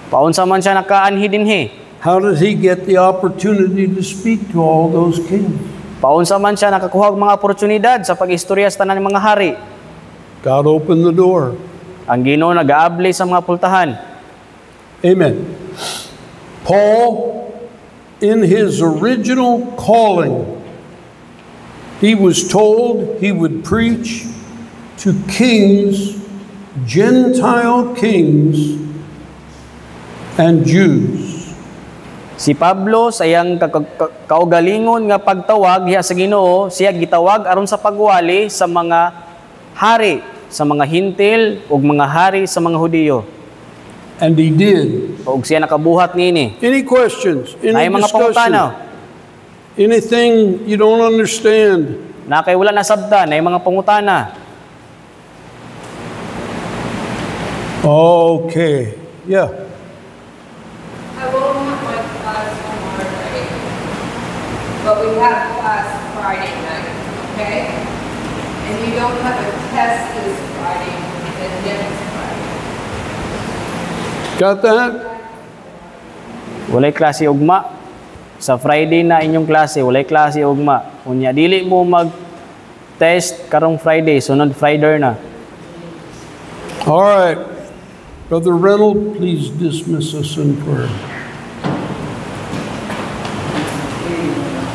Paunsa man siya nakaanhi dinhi? How did he get the opportunity to speak to all those kings? Paunsa man siya nakakuha og mga oportunidad sa pag-istorya sa tanan mga hari? God opened the door. Ang Ginoo nagaabli sa mga pultahan. Amen. Paul, in his original calling, he was told he would preach to kings, Gentile kings, and Jews. Si Pablo sa iyang kaugalingon nga pagtawag sa Ginoo, siya gitawag aron sa pagwali sa mga hari, sa mga hintil ug mga hari sa mga Hudiyo. And he did. Ug siya nakabuhat niini. Any questions? Any mga discussion? Anything you don't understand? Na kay wala nasabtan, ay mga pangutana. Okay. Yeah. I won't have my class tomorrow night, but we have class Friday night, okay? And you don't have a test this Friday and next Friday. Got that? Walay klase ugma. Sa Friday na inyong klase, walay klase ugma. Unya dili mo mag-test karong Friday, sunod Friday na. All right. Brother Reynolds, please dismiss us in prayer.